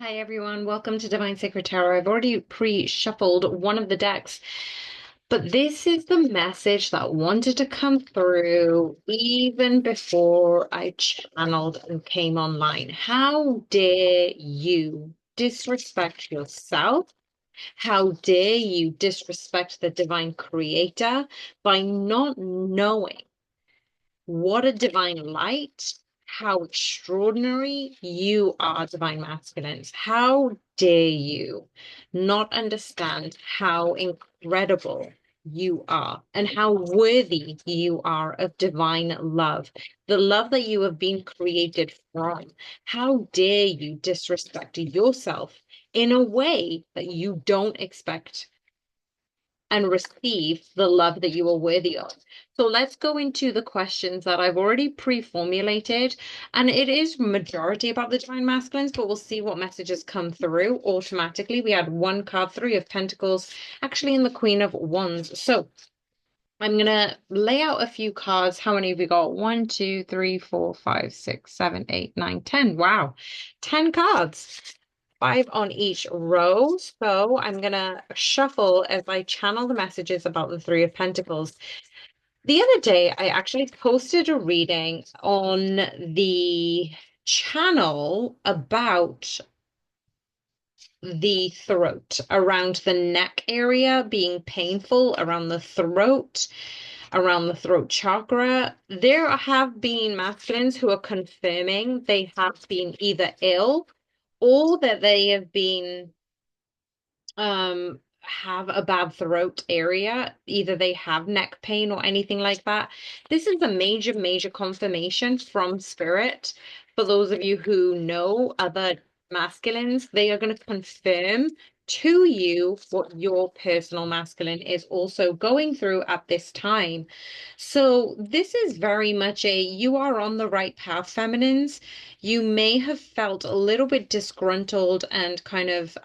Hi everyone, welcome to Divine Sacred Tarot. I've already pre-shuffled one of the decks, but this is the message that wanted to come through even before I channeled and came online. How dare you disrespect yourself? How dare you disrespect the divine creator by not knowing what a divine light, how extraordinary you are, divine masculines. How dare you not understand how incredible you are and how worthy you are of divine love, the love that you have been created from. How dare you disrespect yourself in a way that you don't expect and receive the love that you are worthy of. So let's go into the questions that I've already pre-formulated. And it is majority about the divine masculines, but we'll see what messages come through automatically. We had one card, Three of Pentacles, actually in the Queen of Wands. So I'm gonna lay out a few cards. How many have we got? 1, 2, 3, 4, 5, 6, 7, 8, 9, 10. Wow, 10 cards. 5 on each row. So I'm gonna shuffle as I channel the messages about the Three of Pentacles. The other day, I actually posted a reading on the channel about the throat, around the neck area being painful, around the throat chakra. There have been masculines who are confirming they have been either ill or that they have a bad throat area. Either they have neck pain or anything like that. This is a major confirmation from spirit. For those of you who know other masculines, they are going to confirm to you what your personal masculine is also going through at this time. So this is very much a you are on the right path, feminines. You may have felt a little bit disgruntled and kind of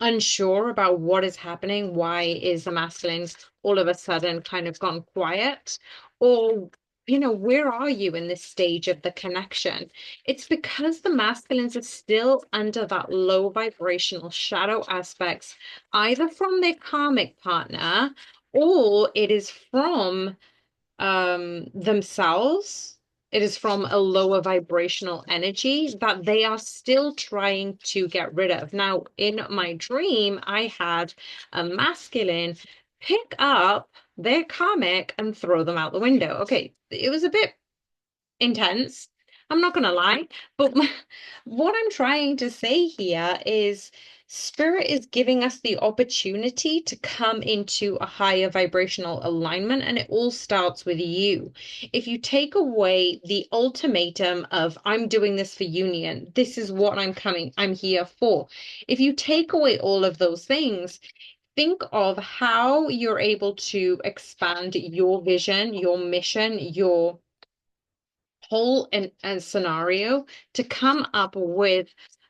unsure about what is happening. Why is the masculines all of a sudden kind of gone quiet? Or, where are you in this stage of the connection? It's because the masculines are still under that low vibrational shadow aspects, either from their karmic partner or it is from themselves. It is from a lower vibrational energy that they are still trying to get rid of. Now, in my dream, I had a masculine pick up their karmic and throw them out the window. Okay, it was a bit intense. I'm not going to lie, but what I'm trying to say here is Spirit is giving us the opportunity to come into a higher vibrational alignment, and it all starts with you. If you take away the ultimatum of, I'm doing this for union, this is what I'm here for. If you take away all of those things, think of how you're able to expand your vision, your mission, your whole and scenario to come up with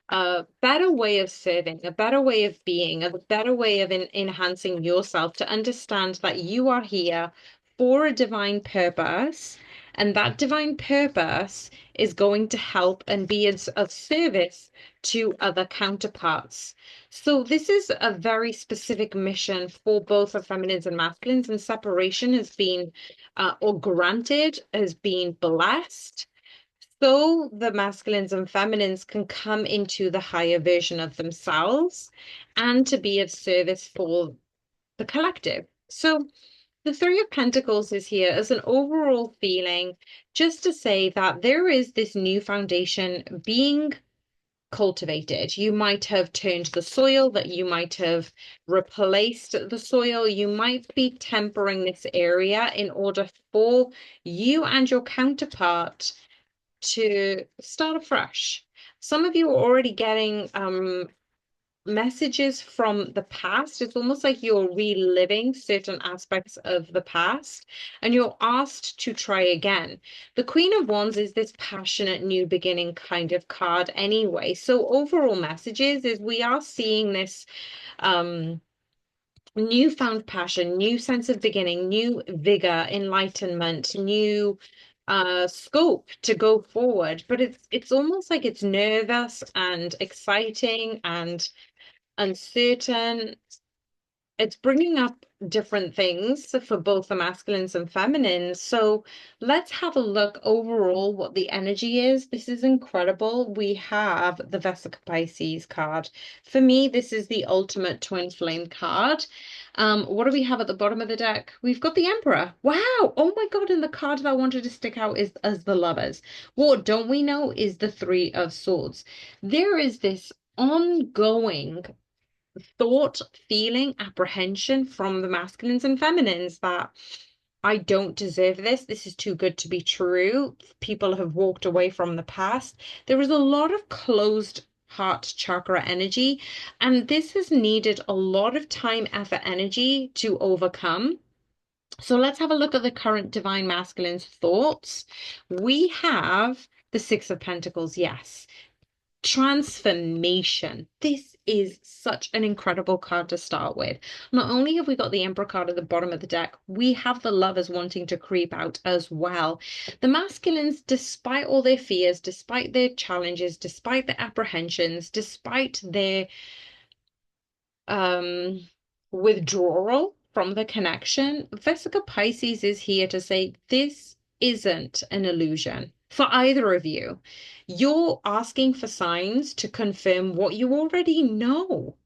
a better way of serving, a better way of being, a better way of enhancing yourself to understand that you are here for a divine purpose. And that divine purpose is going to help and be of service to other counterparts. So, this is a very specific mission for both the feminines and masculines, and separation has been or granted as being blessed, so the masculines and feminines can come into the higher version of themselves and to be of service for the collective. So the Three of Pentacles is here as an overall feeling, just to say that there is this new foundation being cultivated. You might have turned the soil, that you might have replaced the soil. You might be tempering this area in order for you and your counterpart to start afresh. Some of you are already getting messages from the past. It's almost like you're reliving certain aspects of the past and you're asked to try again. The Queen of Wands is this passionate new beginning kind of card anyway. So overall messages is we are seeing this newfound passion, new sense of beginning, new vigor, enlightenment, new scope to go forward, but it's almost like it's nervous and exciting and uncertain. It's bringing up different things for both the masculines and feminines. So let's have a look overall what the energy is. This is incredible. We have the Vesica Pisces card. For me, this is the ultimate twin flame card. What do we have at the bottom of the deck? We've got the Emperor. Wow. Oh my God. And the card that I wanted to stick out is as the Lovers. What don't we know is the Three of Swords. There is this ongoing thought, feeling, apprehension from the masculines and feminines that I don't deserve this. This is too good to be true. People have walked away from the past. There is a lot of closed heart chakra energy, and this has needed a lot of time, effort, energy to overcome. So let's have a look at the current divine masculine's thoughts. We have the Six of Pentacles, yes. Transformation. This is such an incredible card to start with. Not only have we got the Emperor card at the bottom of the deck, we have the Lovers wanting to creep out as well. The masculines, despite all their fears, despite their challenges, despite their apprehensions, despite their withdrawal from the connection, Vesica Pisces is here to say this isn't an illusion for either of you. You're asking for signs to confirm what you already know.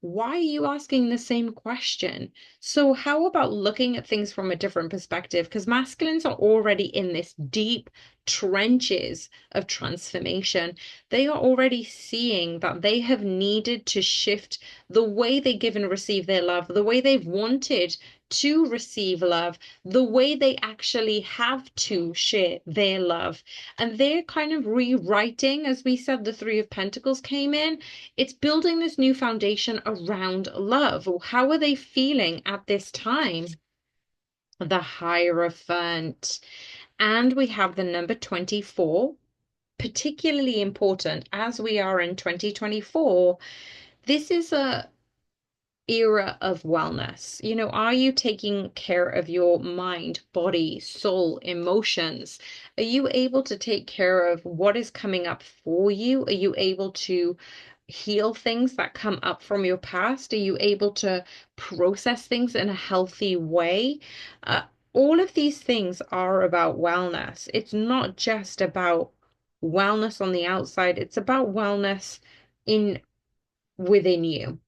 Why are you asking the same question? So, how about looking at things from a different perspective? Because masculines are already in this deep trenches of transformation. They are already seeing that they have needed to shift the way they give and receive their love, the way they've wanted to receive love, the way they actually have to share their love. And they're kind of rewriting, as we said, the Three of Pentacles came in. It's building this new foundation around love. How are they feeling at this time? The Hierophant. And we have the number 24, particularly important as we are in 2024. This is a era of wellness. You know, are you taking care of your mind, body, soul, emotions? Are you able to take care of what is coming up for you? Are you able to heal things that come up from your past? Are you able to process things in a healthy way? All of these things are about wellness. It's not just about wellness on the outside, it's about wellness in within you.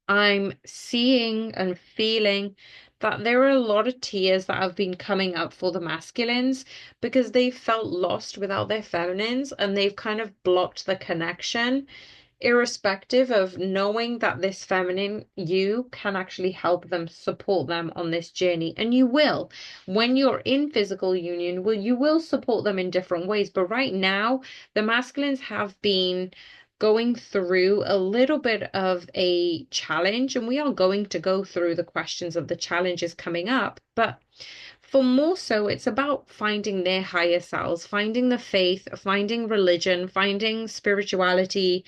I'm seeing and feeling that there are a lot of tears that have been coming up for the masculines because they've felt lost without their feminines and they've kind of blocked the connection, irrespective of knowing that this feminine you can actually help them, support them on this journey. And you will. When you're in physical union, well, you will support them in different ways. But right now, the masculines have been going through a little bit of a challenge, and we are going to go through the questions of the challenges coming up. But for more so, it's about finding their higher selves, finding the faith, finding religion, finding spirituality,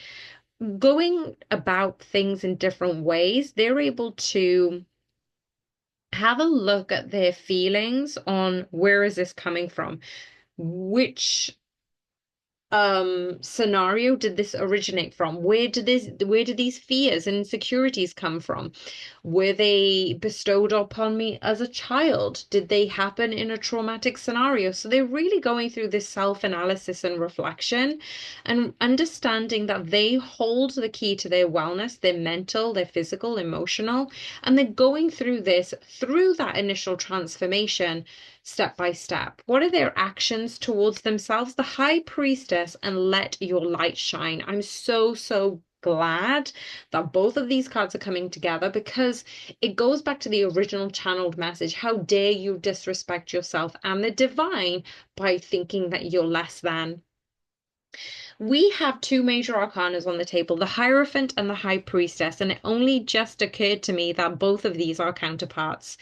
going about things in different ways. They're able to have a look at their feelings on where is this coming from? Which scenario did this originate from? Where did these fears and insecurities come from? Were they bestowed upon me as a child? Did they happen in a traumatic scenario? So they're really going through this self-analysis and reflection and understanding that they hold the key to their wellness, their mental, their physical, emotional, and they're going through this through that initial transformation step by step. What are their actions towards themselves? The High Priestess and Let Your Light Shine. I'm so glad that both of these cards are coming together because it goes back to the original channeled message. How dare you disrespect yourself and the divine by thinking that you're less than? We have two major arcanas on the table, the Hierophant and the High Priestess, and it only just occurred to me that both of these are counterparts.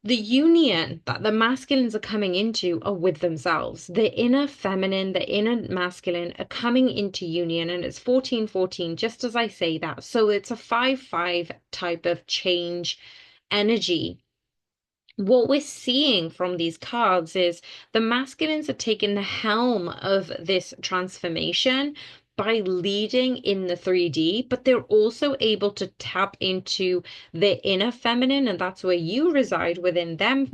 The union that the masculines are coming into are with themselves. The inner feminine, the inner masculine are coming into union, and it's 14-14, just as I say that. So it's a 5-5 type of change energy. what we're seeing from these cards is the masculines are taking the helm of this transformation by leading in the 3D, but they're also able to tap into their inner feminine, and that's where you reside within them,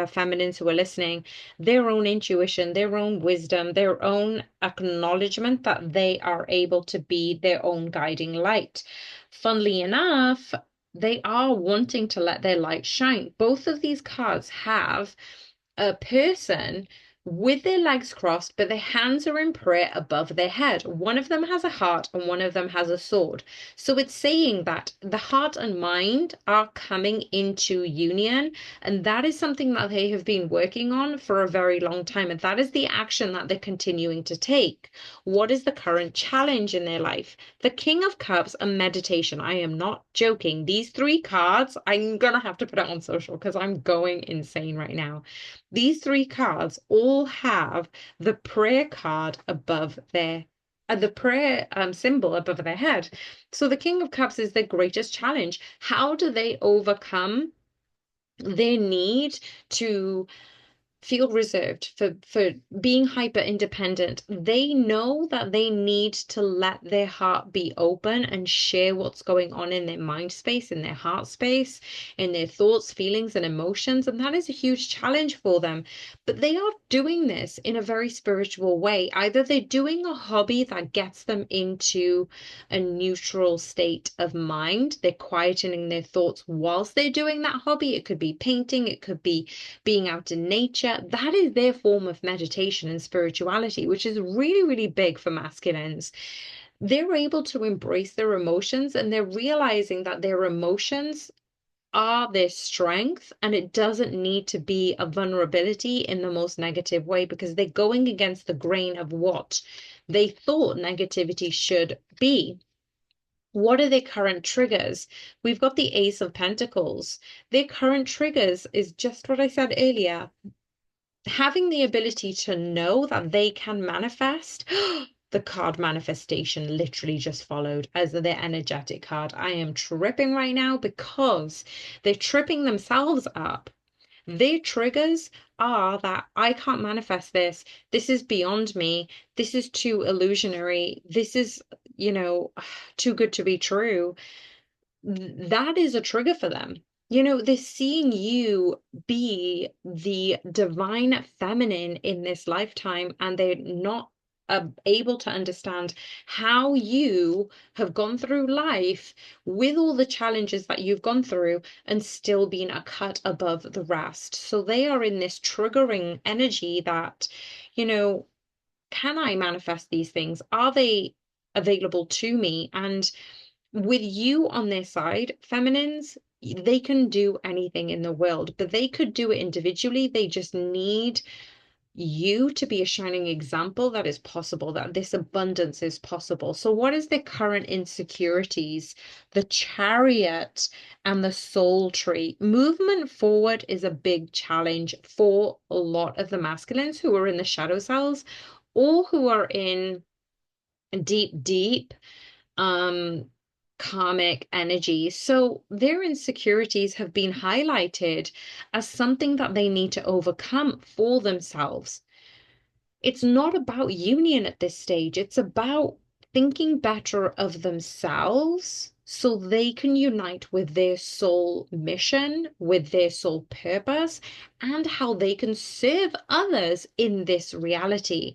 feminines who are listening, their own intuition, their own wisdom, their own acknowledgement that they are able to be their own guiding light. Funnily enough, they are wanting to let their light shine. Both of these cards have a person with their legs crossed, but their hands are in prayer above their head. One of them has a heart and one of them has a sword. So it's saying that the heart and mind are coming into union, and that is something that they have been working on for a very long time. And that is the action that they're continuing to take. What is the current challenge in their life? The King of Cups and meditation. I am not joking. These three cards, I'm gonna have to put it on social because I'm going insane right now. These three cards all have the prayer card above their the prayer symbol above their head. So the King of Cups is their greatest challenge. How do they overcome their need to feel reserved, for being hyper independent? They know that they need to let their heart be open and share what's going on in their mind space, in their heart space, in their thoughts, feelings, and emotions. And that is a huge challenge for them. But they are doing this in a very spiritual way. Either they're doing a hobby that gets them into a neutral state of mind, they're quietening their thoughts whilst they're doing that hobby. It could be painting, it could be being out in nature. That is their form of meditation and spirituality, which is really, really big for masculines. They're able to embrace their emotions, and they're realizing that their emotions are their strength, and it doesn't need to be a vulnerability in the most negative way, because they're going against the grain of what they thought negativity should be. What are their current triggers? We've got the Ace of Pentacles. Their current triggers is just what I said earlier. Having the ability to know that they can manifest. The card manifestation literally just followed as their energetic card. I am tripping right now because they're tripping themselves up. Their triggers are that I can't manifest this. This is beyond me. This is too illusionary. This is, too good to be true. That is a trigger for them. They're seeing you be the divine feminine in this lifetime, and they're not able to understand how you have gone through life with all the challenges that you've gone through and still been a cut above the rest. So they are in this triggering energy that, can I manifest these things? Are they available to me? And with you on their side, feminines, they can do anything in the world, but they could do it individually. They just need you to be a shining example that is possible, that this abundance is possible. So, what is the current insecurities? The Chariot and the Soul Tree. Movement forward is a big challenge for a lot of the masculines who are in the shadow cells or who are in deep, deep um karmic energy. So their insecurities have been highlighted as something that they need to overcome for themselves. It's not about union at this stage. It's about thinking better of themselves so they can unite with their soul mission, with their soul purpose, and how they can serve others in this reality.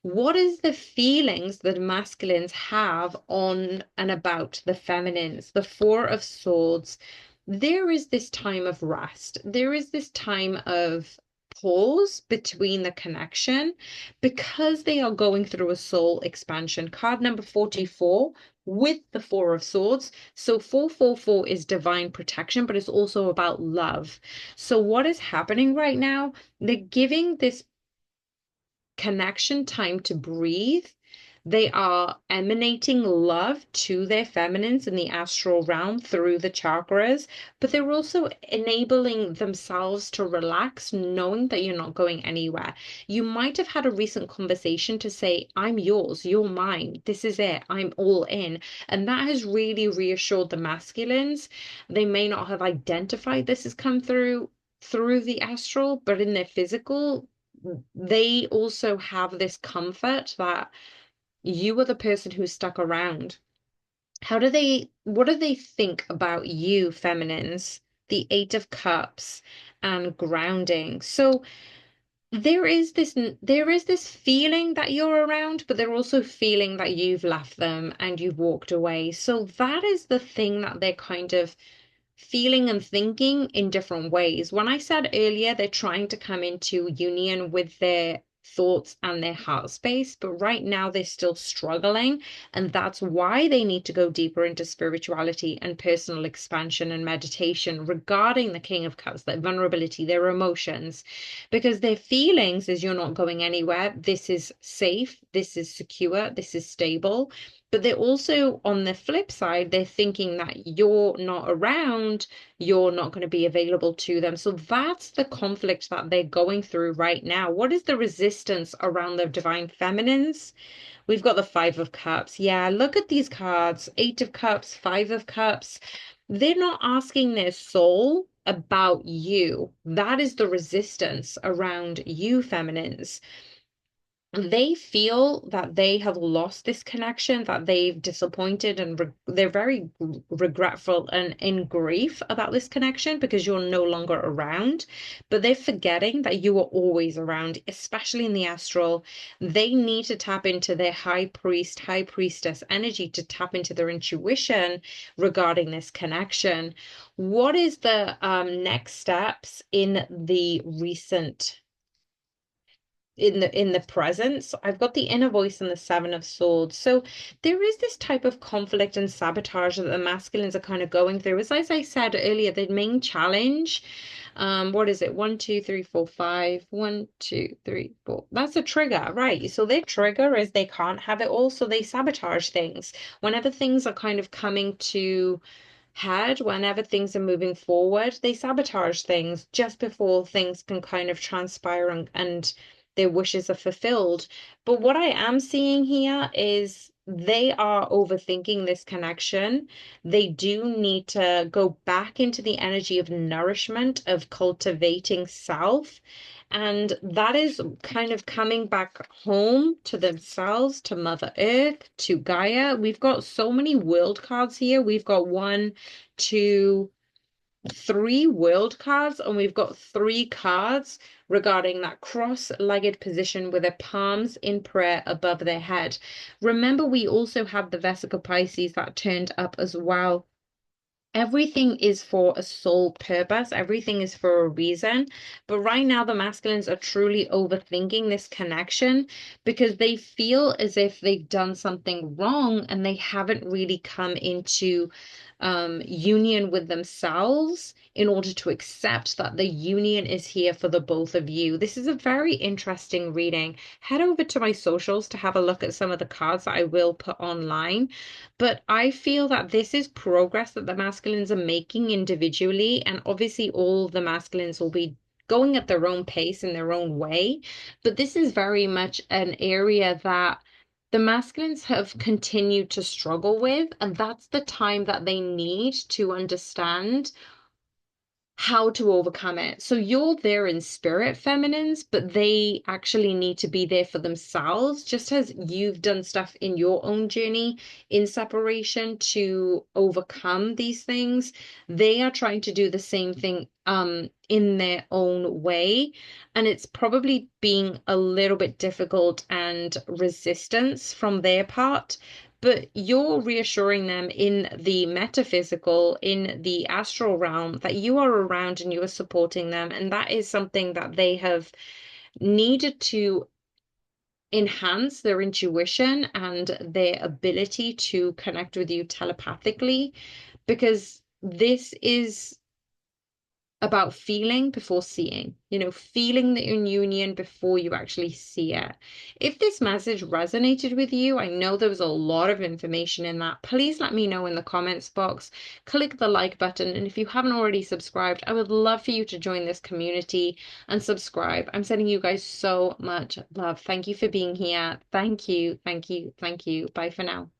What is the feelings that masculines have on and about the feminines? The Four of Swords. There is this time of rest. There is this time of pause between the connection because they are going through a soul expansion. Card number 44 with the Four of Swords. So 444 is divine protection, but it's also about love. So what is happening right now? They're giving this connection time to breathe. They are emanating love to their feminines in the astral realm through the chakras, but they're also enabling themselves to relax, knowing that you're not going anywhere. You might have had a recent conversation to say, I'm yours, you're mine, this is it, I'm all in. And that has really reassured the masculines. They may not have identified this has come through through the astral, but in their physical, they also have this comfort that you are the person who's stuck around. What do they think about you, feminines? The Eight of Cups and grounding. So there is this feeling that you're around, but they're also feeling that you've left them and you've walked away. So that is the thing that they're kind of feeling and thinking in different ways. When I said earlier, they're trying to come into union with their thoughts and their heart space, but right now they're still struggling. And that's why they need to go deeper into spirituality and personal expansion and meditation regarding the King of Cups, that vulnerability, their emotions, because their feelings is you're not going anywhere. This is safe. This is secure. This is stable. But they're also, on the flip side, they're thinking that you're not around, you're not going to be available to them. So that's the conflict that they're going through right now. What is the resistance around the divine feminines? We've got the Five of Cups. Yeah, look at these cards. Eight of Cups, Five of Cups. They're not asking their soul about you. That is the resistance around you, feminines. They feel that they have lost this connection, that they've disappointed, and they're very regretful and in grief about this connection because you're no longer around. But they're forgetting that you are always around, especially in the astral. They need to tap into their high priest, high priestess energy to tap into their intuition regarding this connection. What is the next steps in the recent in the presence? I've got the inner voice and the Seven of Swords. So there is this type of conflict and sabotage that the masculines are kind of going through. As I said earlier, the main challenge, what is it? 1, 2, 3, 4, 5. 1, 2, 3, 4. That's a trigger, right? So their trigger is they can't have it all, so they sabotage things. Whenever things are kind of coming to head, whenever things are moving forward, they sabotage things just before things can kind of transpire and their wishes are fulfilled. But what I am seeing here is they are overthinking this connection. They do need to go back into the energy of nourishment, of cultivating self. And that is kind of coming back home to themselves, to Mother Earth, to Gaia. We've got so many world cards here. We've got 1, 2, 3 world cards, and we've got 3 cards regarding that cross-legged position with their palms in prayer above their head. Remember, we also have the Vesica Pisces that turned up as well. Everything is for a sole purpose. Everything is for a reason. But right now, the masculines are truly overthinking this connection because they feel as if they've done something wrong and they haven't really come into union with themselves in order to accept that the union is here for the both of you. This is a very interesting reading. Head over to my socials to have a look at some of the cards that I will put online. But I feel that this is progress that the masculines are making individually, and obviously all the masculines will be going at their own pace in their own way. But this is very much an area that the masculines have continued to struggle with, and that's the time that they need to understand how to overcome it. So you're there in spirit, feminines, but they actually need to be there for themselves, just as you've done stuff in your own journey in separation to overcome these things. They are trying to do the same thing in their own way, and it's probably being a little bit difficult and resistance from their part, but you're reassuring them in the metaphysical, in the astral realm, that you are around and you are supporting them. And that is something that they have needed to enhance their intuition and their ability to connect with you telepathically, because this is about feeling before seeing, feeling the union before you actually see it. If this message resonated with you, I know there was a lot of information in that. Please let me know in the comments box. Click the like button. And if you haven't already subscribed, I would love for you to join this community and subscribe. I'm sending you guys so much love. Thank you for being here. Thank you. Thank you. Thank you. Bye for now.